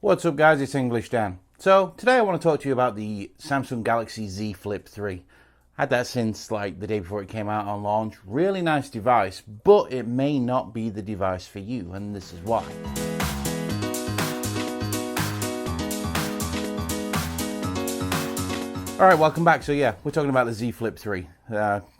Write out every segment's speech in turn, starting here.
What's up guys, it's English Dan. So today I want to talk to you about the Samsung Galaxy Z Flip 3. Had that since like the day before it came out on launch. Really nice device, but it may not be the device for you, and this is why. Alright, welcome back. So yeah, we're talking about the Z Flip 3.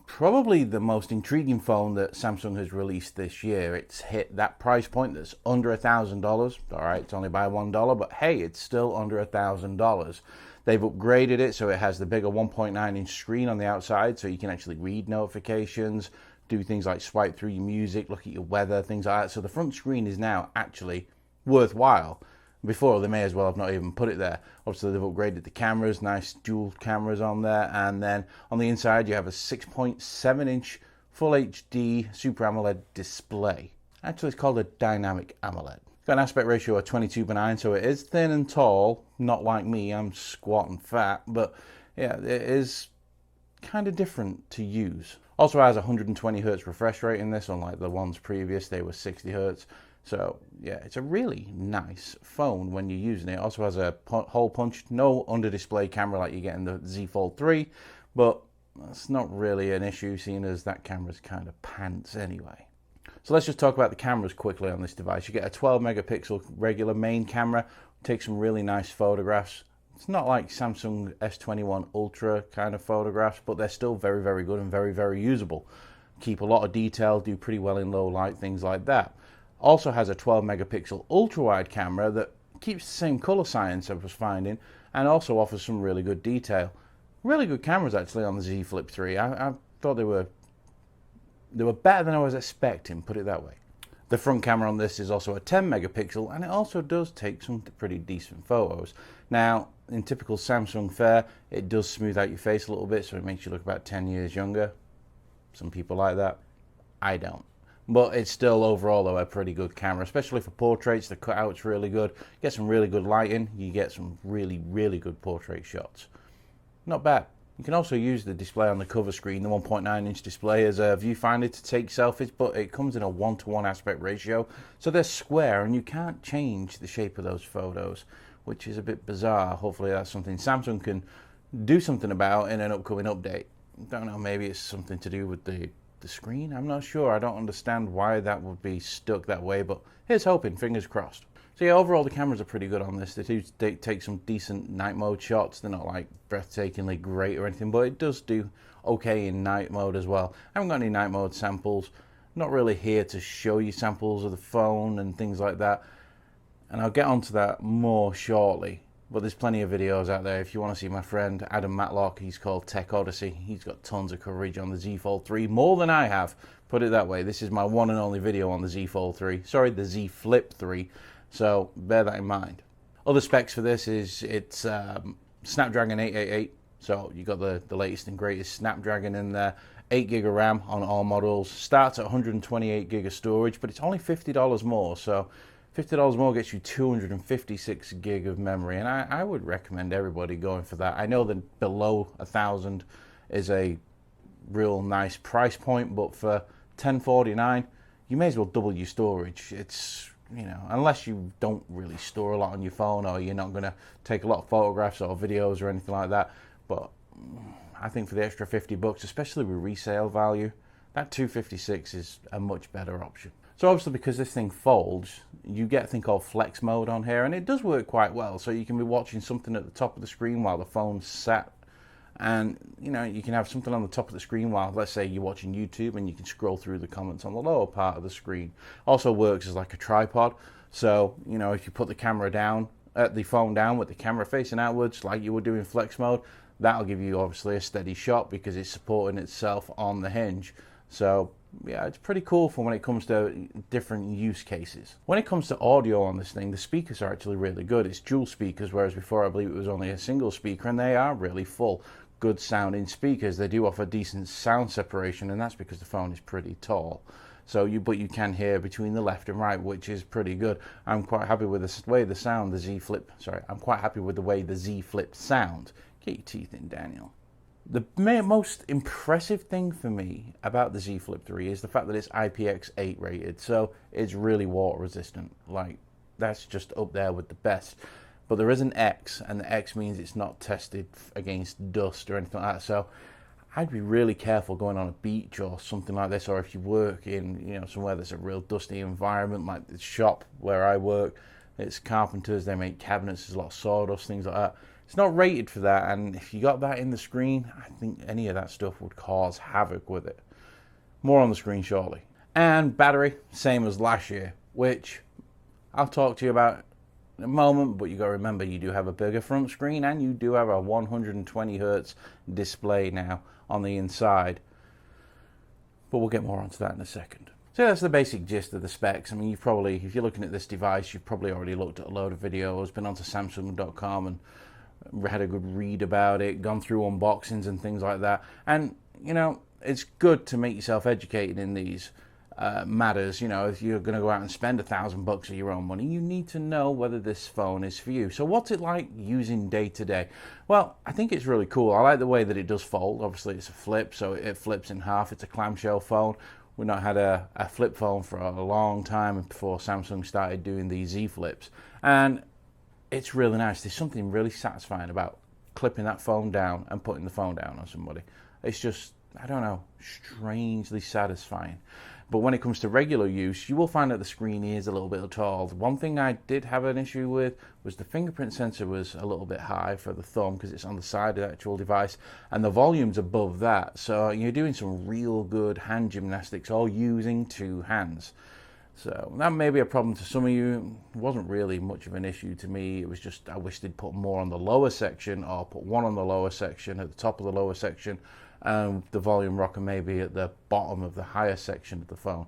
Probably the most intriguing phone that Samsung has released this year. It's hit that price point that's under $1,000. Alright, it's only by $1, but hey, it's still under $1,000. They've upgraded it so it has the bigger 1.9-inch screen on the outside, so you can actually read notifications, do things like swipe through your music, look at your weather, things like that. So the front screen is now actually worthwhile. Before, they may as well have not even put it there. Obviously, they've upgraded the cameras, nice dual cameras on there, and then on the inside you have a 6.7-inch Full HD Super AMOLED display. Actually, it's called a Dynamic AMOLED. It's got an aspect ratio of 22:9, so it is thin and tall, not like me, I'm squat and fat, but yeah, it is kind of different to use. Also has 120 Hz refresh rate in this, unlike the ones previous, they were 60 Hz. So yeah, it's a really nice phone when you're using it. It also has a hole punch, no under display camera like you get in the Z Fold 3, but that's not really an issue seeing as that camera's kind of pants anyway. So let's just talk about the cameras quickly on this device. You get a 12 megapixel regular main camera, takes some really nice photographs. It's not like Samsung S21 Ultra kind of photographs, but they're still very, very good and very, very usable. Keep a lot of detail, do pretty well in low light, things like that. Also has a 12 megapixel ultra wide camera that keeps the same color science I was finding, and also offers some really good detail. Really good cameras actually on the Z Flip 3. I thought they were better than I was expecting, put it that way. The front camera on this is also a 10 megapixel, and it also does take some pretty decent photos. Now, in typical Samsung fare, it does smooth out your face a little bit, so it makes you look about 10 years younger. Some people like that. I don't. But it's still overall though a pretty good camera, especially for portraits. The cutout's really good. You get some really good lighting, you get some really, really good portrait shots. Not bad. You can also use the display on the cover screen, the 1.9-inch display, as a viewfinder to take selfies, but it comes in a 1:1 aspect ratio, so they're square and you can't change the shape of those photos, which is a bit bizarre. Hopefully that's something Samsung can do something about in an upcoming update. Don't know, maybe it's something to do with the screen, I'm not sure. I don't understand why that would be stuck that way, but here's hoping, fingers crossed. So yeah, overall the cameras are pretty good on this. They do take some decent night mode shots. They're not like breathtakingly great or anything, but it does do okay in night mode as well. I haven't got any night mode samples. Not really here to show you samples of the phone and things like that, and I'll get onto that more shortly. But there's plenty of videos out there if you want to see my friend Adam Matlock. He's called Tech Odyssey. He's got tons of coverage on the Z Fold 3, more than I have, put it that way. This is my one and only video on the Z Fold 3. Sorry, the Z Flip 3. So bear that in mind. Other specs for this is it's Snapdragon 888. So you got the latest and greatest Snapdragon in there. 8 gig of RAM on all models. Starts at 128 gig of storage, but it's only $50 more. So $50 more gets you 256 gig of memory, and I would recommend everybody going for that. I know that below 1,000 is a real nice price point, but for $1049, you may as well double your storage. It's, you know, unless you don't really store a lot on your phone or you're not going to take a lot of photographs or videos or anything like that. But I think for the extra $50, especially with resale value, that 256 is a much better option. So obviously, because this thing folds, you get a thing called flex mode on here, and it does work quite well. So you can be watching something at the top of the screen while the phone's sat, and you know, you can have something on the top of the screen while, let's say, you're watching YouTube, and you can scroll through the comments on the lower part of the screen. Also works as like a tripod. So you know, if you put the camera down, the phone down with the camera facing outwards, like you would do in flex mode, that'll give you obviously a steady shot because it's supporting itself on the hinge. So yeah, it's pretty cool for when it comes to different use cases. When it comes to audio on this thing, the speakers are actually really good. It's dual speakers, whereas before I believe it was only a single speaker, and they are really full, good sounding speakers. They do offer decent sound separation, and that's because the phone is pretty tall. So but you can hear between the left and right, which is pretty good. I'm quite happy with the way the sound the Z Flip. I'm quite happy with the way the Z Flip sounds. Get your teeth in, Daniel. The most impressive thing for me about the Z Flip 3 is the fact that it's IPX8 rated, so it's really water resistant. Like, that's just up there with the best. But there is an X, and the X means it's not tested against dust or anything like that. So I'd be really careful going on a beach or something like this, or if you work in, somewhere that's a real dusty environment, like the shop where I work. It's carpenters, they make cabinets, there's a lot of sawdust, things like that. It's not rated for that, and if you got that in the screen, I think any of that stuff would cause havoc with it. More on the screen shortly. And battery, same as last year, which I'll talk to you about in a moment, but you got to remember you do have a bigger front screen and you do have a 120 hertz display now on the inside. But we'll get more onto that in a second. So that's the basic gist of the specs. I mean, you've probably, if you're looking at this device, you've probably already looked at a load of videos, been onto Samsung.com and had a good read about it, gone through unboxings and things like that. And, it's good to make yourself educated in these matters. If you're going to go out and spend $1,000 of your own money, you need to know whether this phone is for you. So what's it like using day to day? Well, I think it's really cool. I like the way that it does fold. Obviously, it's a flip, so it flips in half. It's a clamshell phone. We've not had a flip phone for a long time before Samsung started doing these Z Flips. And it's really nice. There's something really satisfying about clipping that phone down and putting the phone down on somebody. It's just, I don't know, strangely satisfying. But when it comes to regular use, you will find that the screen is a little bit tall. One thing I did have an issue with was the fingerprint sensor was a little bit high for the thumb because it's on the side of the actual device, and the volume's above that. So you're doing some real good hand gymnastics all using two hands. So that may be a problem to some of you. It wasn't really much of an issue to me. It was just I wish they'd put more on the lower section, or put one on the lower section, at the top of the lower section, and the volume rocker maybe at the bottom of the higher section of the phone.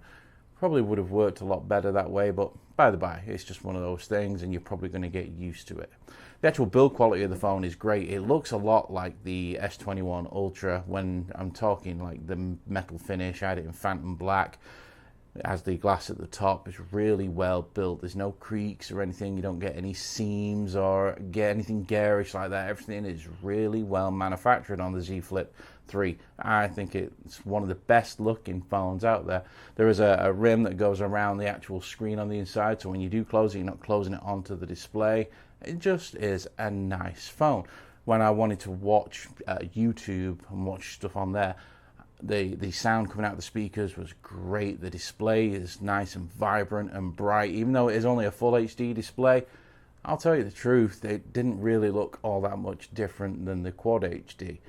Probably would have worked a lot better that way, but by the by, it's just one of those things and you're probably going to get used to it. The actual build quality of the phone is great. It looks a lot like the S21 Ultra when I'm talking like the metal finish. I had it in Phantom Black. It has the glass at the top. It's really well built. There's no creaks or anything. You don't get any seams or get anything garish like that. Everything is really well manufactured on the Z Flip 3. I think it's one of the best looking phones out there. There is a rim that goes around the actual screen on the inside, so when you do close it, you're not closing it onto the display. It just is a nice phone. When I wanted to watch YouTube and watch stuff on there, the sound coming out of the speakers was great. The display is nice and vibrant and bright. Even though it is only a full HD display, I'll tell you the truth, it didn't really look all that much different than the Quad HD.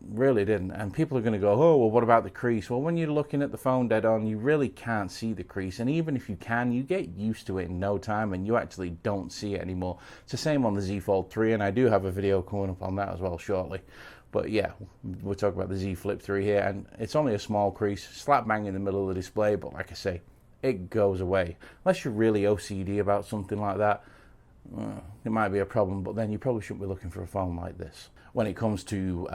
Really didn't. And people are going to go, oh, well, what about the crease? Well, when you're looking at the phone dead on, you really can't see the crease. And even if you can, you get used to it in no time and you actually don't see it anymore. It's the same on the Z Fold 3, and I do have a video coming up on that as well shortly. But yeah, we'll talk about the Z Flip 3 here, and it's only a small crease, slap bang in the middle of the display, but like I say, it goes away. Unless you're really OCD about something like that, it might be a problem, but then you probably shouldn't be looking for a phone like this. When it comes to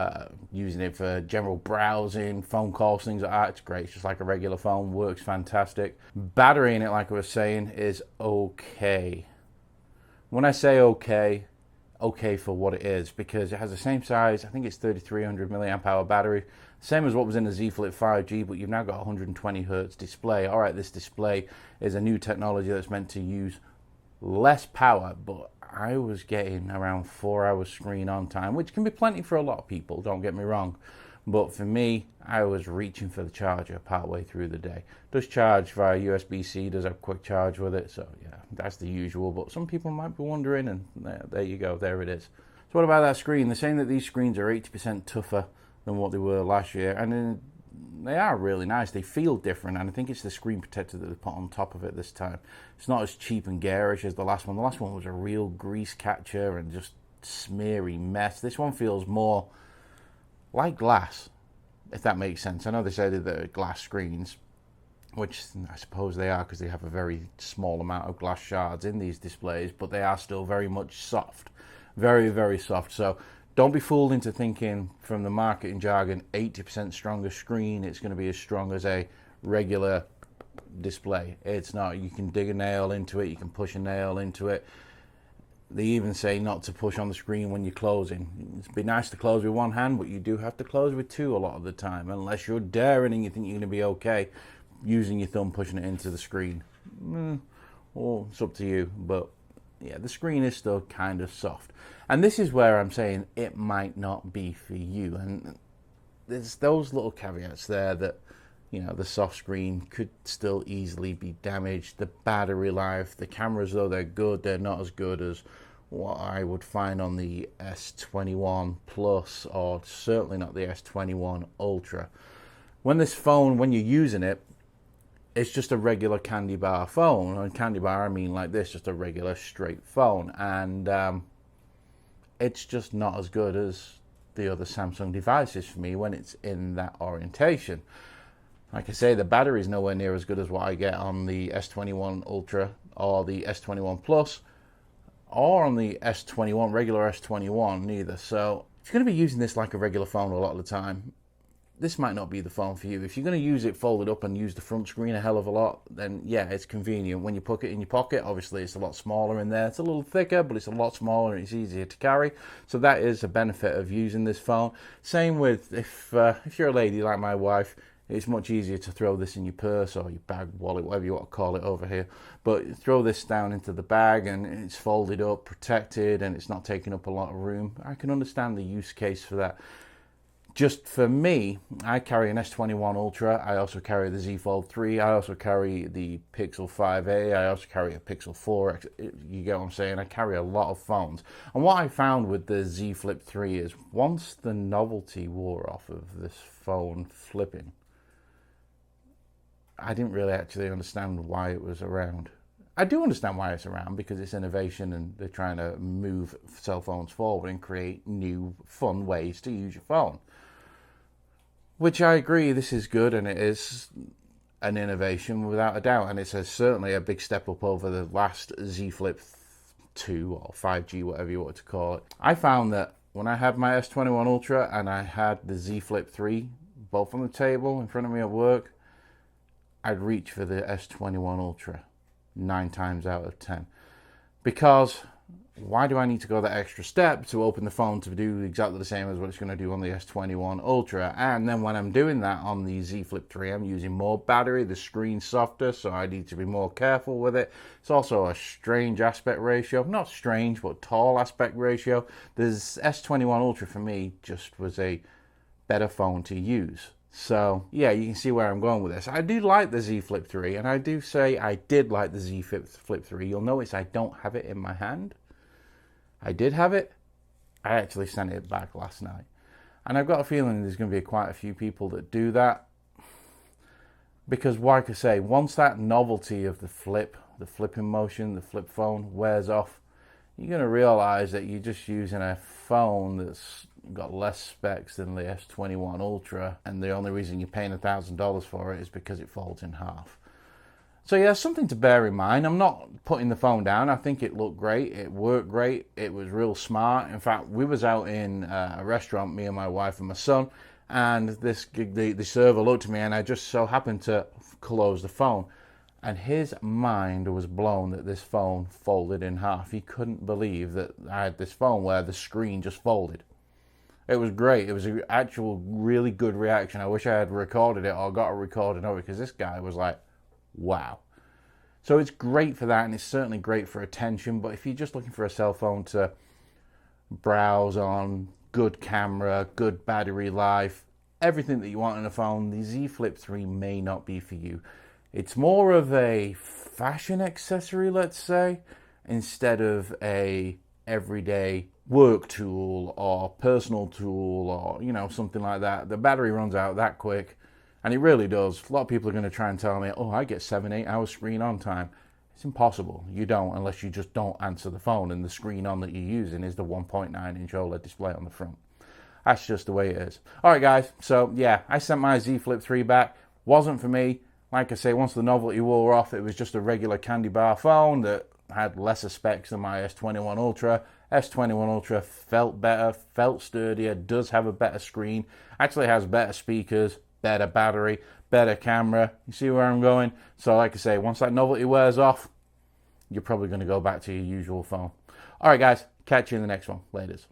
using it for general browsing, phone calls, things like that, it's great. It's just like a regular phone, works fantastic. Battery in it, like I was saying, is okay. When I say okay for what it is, because it has the same size, I think it's 3300 milliamp hour battery, same as what was in the Z Flip 5G, but you've now got a 120 hertz display. All right, this display is a new technology that's meant to use less power, but I was getting around 4 hours screen on time, which can be plenty for a lot of people, don't get me wrong. But for me, I was reaching for the charger partway through the day. Does charge via USB-C, does have quick charge with it, so yeah, that's the usual. But some people might be wondering, and there you go, there it is. So what about that screen? They're saying that these screens are 80% tougher than what they were last year, and they are really nice. They feel different, and I think it's the screen protector that they put on top of it this time. It's not as cheap and garish as the last one. The last one was a real grease catcher and just smeary mess. This one feels more like glass, if that makes sense. I know they say that they're glass screens, which I suppose they are because they have a very small amount of glass shards in these displays, but they are still very much soft. Very, very soft. So don't be fooled into thinking from the marketing jargon, 80% stronger screen, it's going to be as strong as a regular display. It's not. You can dig a nail into it, you can push a nail into it. They even say not to push on the screen when you're closing. It'd be nice to close with one hand, but you do have to close with two a lot of the time, unless you're daring and you think you're going to be okay using your thumb pushing it into the screen. We'll Well, it's up to you, but yeah, the screen is still kind of soft. And this is where I'm saying it might not be for you. And there's those little caveats there that, you know, the soft screen could still easily be damaged. The battery life, the cameras, though they're good, they're not as good as what I would find on the S21 Plus, or certainly not the S21 Ultra. When this phone, when you're using it, it's just a regular candy bar phone. And candy bar, I mean like this, just a regular straight phone. And it's just not as good as the other Samsung devices for me when it's in that orientation. Like I say, the battery is nowhere near as good as what I get on the S21 Ultra or the S21 Plus, or on the S21, regular S21 neither. So if you're going to be using this like a regular phone a lot of the time, this might not be the phone for you. If you're going to use it folded up and use the front screen a hell of a lot, then yeah, it's convenient. When you put it in your pocket, obviously it's a lot smaller in there. It's a little thicker, but it's a lot smaller and it's easier to carry. So that is a benefit of using this phone. Same with if you're a lady like my wife, it's much easier to throw this in your purse or your bag, wallet, whatever you want to call it over here. But throw this down into the bag and it's folded up, protected, and it's not taking up a lot of room. I can understand the use case for that. Just for me, I carry an S21 Ultra. I also carry the Z Fold 3. I also carry the Pixel 5a. I also carry a Pixel 4. You get what I'm saying? I carry a lot of phones. And what I found with the Z Flip 3 is once the novelty wore off of this phone flipping, I didn't really actually understand why it was around. I do understand why it's around, because it's innovation and they're trying to move cell phones forward and create new fun ways to use your phone. Which I agree, this is good, and it is an innovation without a doubt, and it's certainly a big step up over the last Z Flip 2 or 5G, whatever you want to call it. I found that when I had my S21 Ultra and I had the Z Flip 3 both on the table in front of me at work, I'd reach for the S21 Ultra 9 times out of 10. Because why do I need to go that extra step to open the phone to do exactly the same as what it's going to do on the S21 Ultra? And then when I'm doing that on the Z Flip 3, I'm using more battery, the screen's softer, so I need to be more careful with it. It's also a strange aspect ratio. Not strange, but tall aspect ratio. The S21 Ultra for me just was a better phone to use. So, yeah, you can see where I'm going with this. I do like the Z Flip 3, and I do say I did like the Z Flip 3. You'll notice I don't have it in my hand. I did have it. I actually sent it back last night. And I've got a feeling there's going to be quite a few people that do that. Because, like I say, once that novelty of the flipping motion, the flip phone wears off, you're going to realize that you're just using a phone that's got less specs than the S21 Ultra, and the only reason you're paying $1,000 for it is because it folds in half. So yeah, something to bear in mind. I'm not putting the phone down. I think it looked great. It worked great. It was real smart. In fact, we was out in a restaurant, me and my wife and my son, and the server looked at me, and I just so happened to close the phone. And his mind was blown that this phone folded in half. He couldn't believe that I had this phone where the screen just folded. It was great. It was an actual really good reaction. I wish I had recorded it or got a recording of it, because this guy was like, wow. So it's great for that, and it's certainly great for attention. But if you're just looking for a cell phone to browse on, good camera, good battery life, everything that you want in a phone, the Z Flip 3 may not be for you. It's more of a fashion accessory, let's say, instead of a everyday work tool or personal tool or, you know, something like that. The battery runs out that quick, and it really does. A lot of people are going to try and tell me, oh, I get 7-8 hours screen on time. It's impossible. You don't, unless you just don't answer the phone and the screen on that you're using is the 1.9-inch OLED display on the front. That's just the way it is. All right, guys. So, yeah, I sent my Z Flip 3 back. Wasn't for me. Like I say, once the novelty wore off, it was just a regular candy bar phone that had lesser specs than my S21 Ultra. S21 Ultra felt better, felt sturdier, does have a better screen, actually has better speakers, better battery, better camera. You see where I'm going? So like I say, once that novelty wears off, you're probably going to go back to your usual phone. All right, guys, catch you in the next one. Laters.